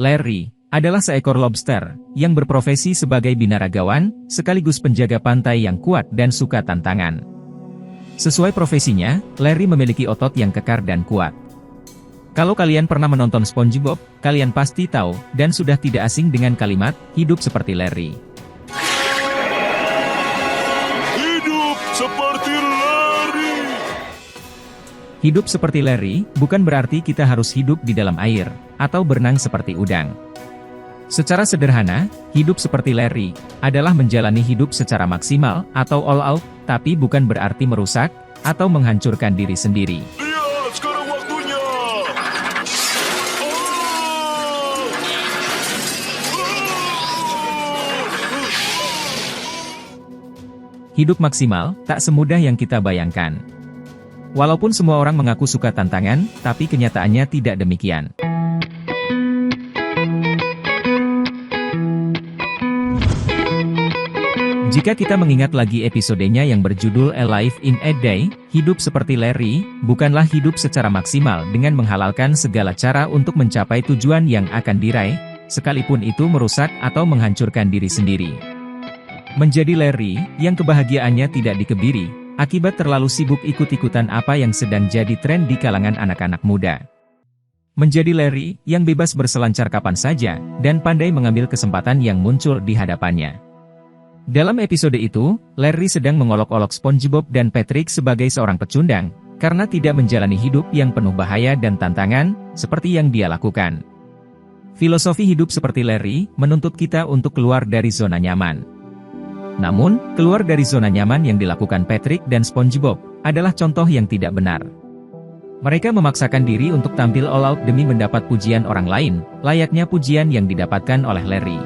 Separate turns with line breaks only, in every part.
Larry adalah seekor lobster yang berprofesi sebagai binaragawan, sekaligus penjaga pantai yang kuat dan suka tantangan. Sesuai profesinya, Larry memiliki otot yang kekar dan kuat. Kalau kalian pernah menonton SpongeBob, kalian pasti tahu dan sudah tidak asing dengan kalimat "hidup seperti Larry".
Hidup seperti Larry.
Hidup seperti Larry bukan berarti kita harus hidup di dalam air atau berenang seperti udang. Secara sederhana, hidup seperti Larry adalah menjalani hidup secara maksimal atau all out, tapi bukan berarti merusak atau menghancurkan diri sendiri.
Iya, sekarang waktunya.
Hidup maksimal tak semudah yang kita bayangkan. Walaupun semua orang mengaku suka tantangan, tapi kenyataannya tidak demikian. Jika kita mengingat lagi episodenya yang berjudul A Life in a Day, hidup seperti Larry, bukanlah hidup secara maksimal dengan menghalalkan segala cara untuk mencapai tujuan yang akan diraih, sekalipun itu merusak atau menghancurkan diri sendiri. Menjadi Larry, yang kebahagiaannya tidak dikebiri, akibat terlalu sibuk ikut-ikutan apa yang sedang jadi tren di kalangan anak-anak muda. Menjadi Larry, yang bebas berselancar kapan saja, dan pandai mengambil kesempatan yang muncul di hadapannya. Dalam episode itu, Larry sedang mengolok-olok SpongeBob dan Patrick sebagai seorang pecundang, karena tidak menjalani hidup yang penuh bahaya dan tantangan, seperti yang dia lakukan. Filosofi hidup seperti Larry, menuntut kita untuk keluar dari zona nyaman. Namun, keluar dari zona nyaman yang dilakukan Patrick dan SpongeBob, adalah contoh yang tidak benar. Mereka memaksakan diri untuk tampil all out demi mendapat pujian orang lain, layaknya pujian yang didapatkan oleh Larry.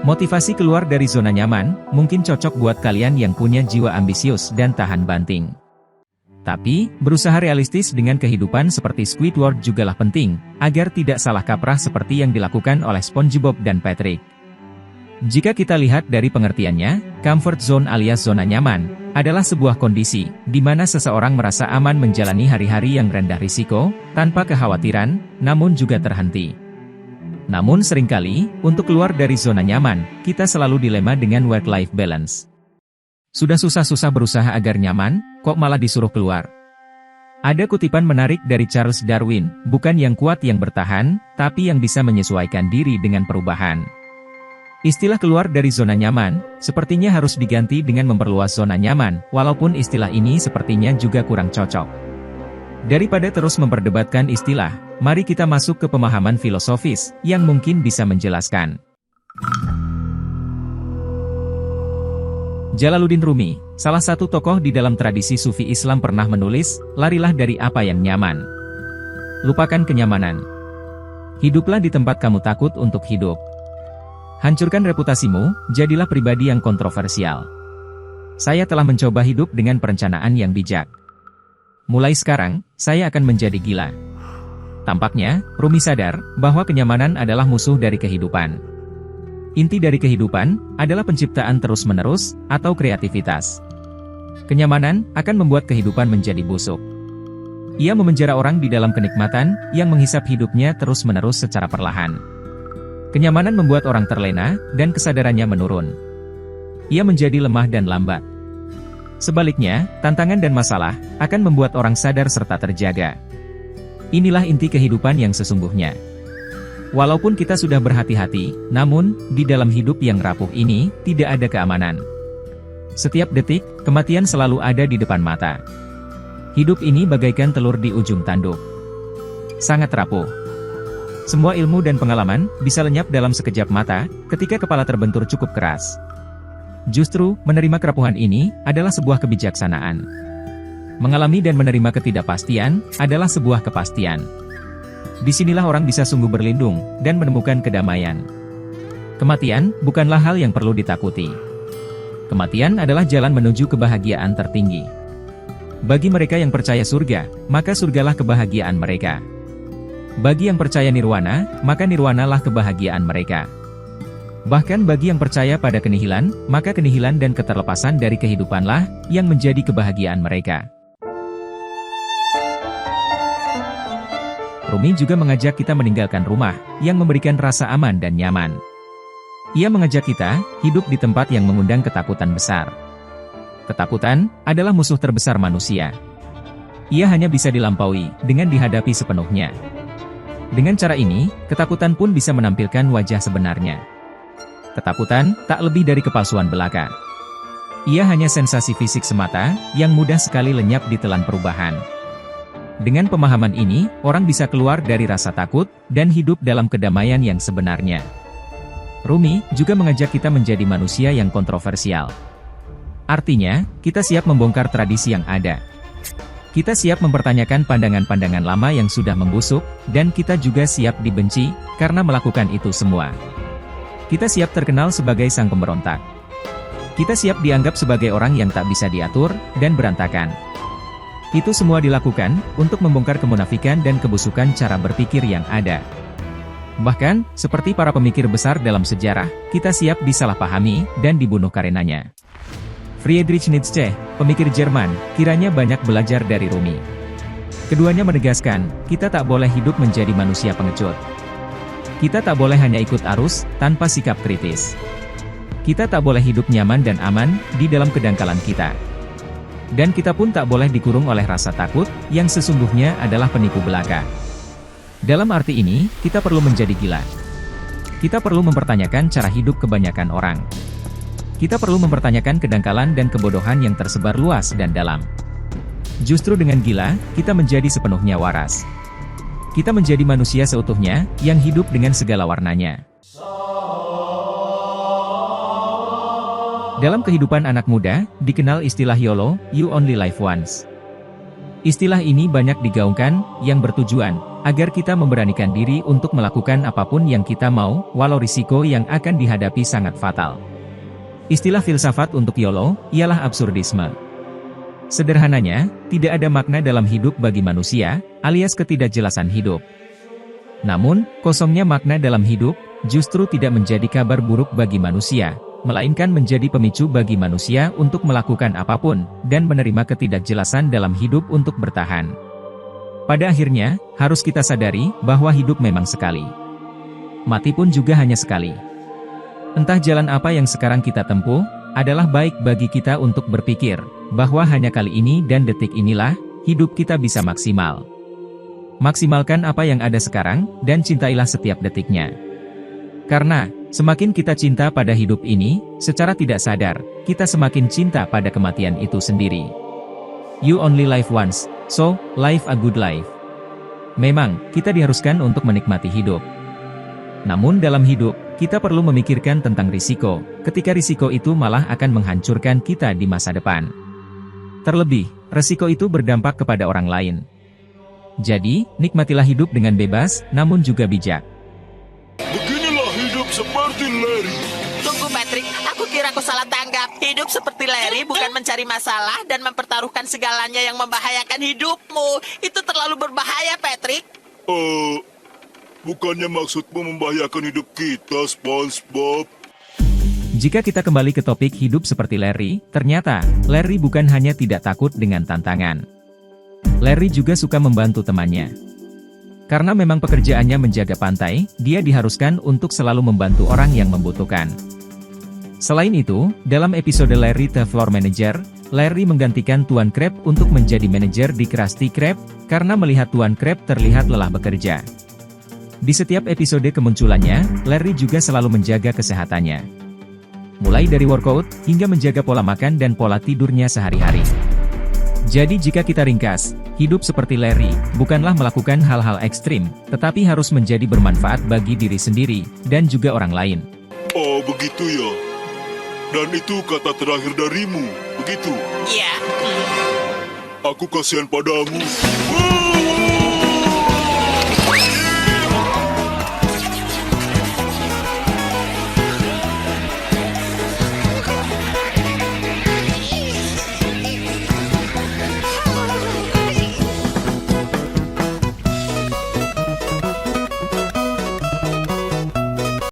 Motivasi keluar dari zona nyaman, mungkin cocok buat kalian yang punya jiwa ambisius dan tahan banting. Tapi, berusaha realistis dengan kehidupan seperti Squidward jugalah penting, agar tidak salah kaprah seperti yang dilakukan oleh SpongeBob dan Patrick. Jika kita lihat dari pengertiannya, comfort zone alias zona nyaman, adalah sebuah kondisi, di mana seseorang merasa aman menjalani hari-hari yang rendah risiko, tanpa kekhawatiran, namun juga terhenti. Namun seringkali, untuk keluar dari zona nyaman, kita selalu dilema dengan work-life balance. Sudah susah-susah berusaha agar nyaman, kok malah disuruh keluar. Ada kutipan menarik dari Charles Darwin, bukan yang kuat yang bertahan, tapi yang bisa menyesuaikan diri dengan perubahan. Istilah keluar dari zona nyaman, sepertinya harus diganti dengan memperluas zona nyaman, walaupun istilah ini sepertinya juga kurang cocok. Daripada terus memperdebatkan istilah, mari kita masuk ke pemahaman filosofis, yang mungkin bisa menjelaskan. Jalaluddin Rumi, salah satu tokoh di dalam tradisi Sufi Islam pernah menulis, larilah dari apa yang nyaman. Lupakan kenyamanan. Hiduplah di tempat kamu takut untuk hidup. Hancurkan reputasimu, jadilah pribadi yang kontroversial. Saya telah mencoba hidup dengan perencanaan yang bijak. Mulai sekarang, saya akan menjadi gila. Tampaknya, Rumi sadar bahwa kenyamanan adalah musuh dari kehidupan. Inti dari kehidupan adalah penciptaan terus-menerus atau kreativitas. Kenyamanan akan membuat kehidupan menjadi busuk. Ia memenjara orang di dalam kenikmatan yang menghisap hidupnya terus-menerus secara perlahan. Kenyamanan membuat orang terlena dan kesadarannya menurun. Ia menjadi lemah dan lambat. Sebaliknya, tantangan dan masalah akan membuat orang sadar serta terjaga. Inilah inti kehidupan yang sesungguhnya. Walaupun kita sudah berhati-hati, namun, di dalam hidup yang rapuh ini, tidak ada keamanan. Setiap detik, kematian selalu ada di depan mata. Hidup ini bagaikan telur di ujung tanduk. Sangat rapuh. Semua ilmu dan pengalaman bisa lenyap dalam sekejap mata, ketika kepala terbentur cukup keras. Justru, menerima kerapuhan ini adalah sebuah kebijaksanaan. Mengalami dan menerima ketidakpastian adalah sebuah kepastian. Disinilah orang bisa sungguh berlindung dan menemukan kedamaian. Kematian bukanlah hal yang perlu ditakuti. Kematian adalah jalan menuju kebahagiaan tertinggi. Bagi mereka yang percaya surga, maka surgalah kebahagiaan mereka. Bagi yang percaya nirwana, maka nirwanalah kebahagiaan mereka. Bahkan bagi yang percaya pada kenihilan, maka kenihilan dan keterlepasan dari kehidupanlah yang menjadi kebahagiaan mereka. Rumi juga mengajak kita meninggalkan rumah, yang memberikan rasa aman dan nyaman. Ia mengajak kita hidup di tempat yang mengundang ketakutan besar. Ketakutan adalah musuh terbesar manusia. Ia hanya bisa dilampaui dengan dihadapi sepenuhnya. Dengan cara ini, ketakutan pun bisa menampilkan wajah sebenarnya. Ketakutan tak lebih dari kepalsuan belaka. Ia hanya sensasi fisik semata yang mudah sekali lenyap ditelan perubahan. Dengan pemahaman ini, orang bisa keluar dari rasa takut dan hidup dalam kedamaian yang sebenarnya. Rumi juga mengajak kita menjadi manusia yang kontroversial. Artinya, kita siap membongkar tradisi yang ada. Kita siap mempertanyakan pandangan-pandangan lama yang sudah membusuk, dan kita juga siap dibenci karena melakukan itu semua. Kita siap terkenal sebagai sang pemberontak. Kita siap dianggap sebagai orang yang tak bisa diatur dan berantakan. Itu semua dilakukan untuk membongkar kemunafikan dan kebusukan cara berpikir yang ada. Bahkan, seperti para pemikir besar dalam sejarah, kita siap disalahpahami dan dibunuh karenanya. Friedrich Nietzsche, pemikir Jerman, kiranya banyak belajar dari Rumi. Keduanya menegaskan, kita tak boleh hidup menjadi manusia pengecut. Kita tak boleh hanya ikut arus, tanpa sikap kritis. Kita tak boleh hidup nyaman dan aman, di dalam kedangkalan kita. Dan kita pun tak boleh dikurung oleh rasa takut, yang sesungguhnya adalah penipu belaka. Dalam arti ini, kita perlu menjadi gila. Kita perlu mempertanyakan cara hidup kebanyakan orang. Kita perlu mempertanyakan kedangkalan dan kebodohan yang tersebar luas dan dalam. Justru dengan gila, kita menjadi sepenuhnya waras. Kita menjadi manusia seutuhnya, yang hidup dengan segala warnanya. Dalam kehidupan anak muda, dikenal istilah YOLO, You Only Live Once. Istilah ini banyak digaungkan, yang bertujuan, agar kita memberanikan diri untuk melakukan apapun yang kita mau, walau risiko yang akan dihadapi sangat fatal. Istilah filsafat untuk YOLO, ialah absurdisme. Sederhananya, tidak ada makna dalam hidup bagi manusia, alias ketidakjelasan hidup. Namun, kosongnya makna dalam hidup, justru tidak menjadi kabar buruk bagi manusia, melainkan menjadi pemicu bagi manusia untuk melakukan apapun, dan menerima ketidakjelasan dalam hidup untuk bertahan. Pada akhirnya, harus kita sadari, bahwa hidup memang sekali. Mati pun juga hanya sekali. Entah jalan apa yang sekarang kita tempuh, adalah baik bagi kita untuk berpikir, bahwa hanya kali ini dan detik inilah, hidup kita bisa maksimal. Maksimalkan apa yang ada sekarang, dan cintailah setiap detiknya. Karena, semakin kita cinta pada hidup ini, secara tidak sadar, kita semakin cinta pada kematian itu sendiri. You only live once, so, live a good life. Memang, kita diharuskan untuk menikmati hidup. Namun dalam hidup, kita perlu memikirkan tentang risiko, ketika risiko itu malah akan menghancurkan kita di masa depan. Terlebih, risiko itu berdampak kepada orang lain. Jadi, nikmatilah hidup dengan bebas, namun juga bijak.
Beginilah hidup seperti Larry.
Tunggu Patrick, aku kira aku salah tanggap. Hidup seperti Larry bukan mencari masalah dan mempertaruhkan segalanya yang membahayakan hidupmu. Itu terlalu berbahaya, Patrick.
Bukannya maksudmu membahayakan hidup kita, SpongeBob?
Jika kita kembali ke topik hidup seperti Larry, ternyata, Larry bukan hanya tidak takut dengan tantangan. Larry juga suka membantu temannya. Karena memang pekerjaannya menjaga pantai, dia diharuskan untuk selalu membantu orang yang membutuhkan. Selain itu, dalam episode Larry the Floor Manager, Larry menggantikan Tuan Krab untuk menjadi manajer di Krusty Krab, karena melihat Tuan Krab terlihat lelah bekerja. Di setiap episode kemunculannya, Larry juga selalu menjaga kesehatannya. Mulai dari workout, hingga menjaga pola makan dan pola tidurnya sehari-hari. Jadi jika kita ringkas, hidup seperti Larry, bukanlah melakukan hal-hal ekstrim, tetapi harus menjadi bermanfaat bagi diri sendiri, dan juga orang lain.
Oh, begitu ya. Dan itu kata terakhir darimu, begitu?
Iya.
Aku kasihan padamu.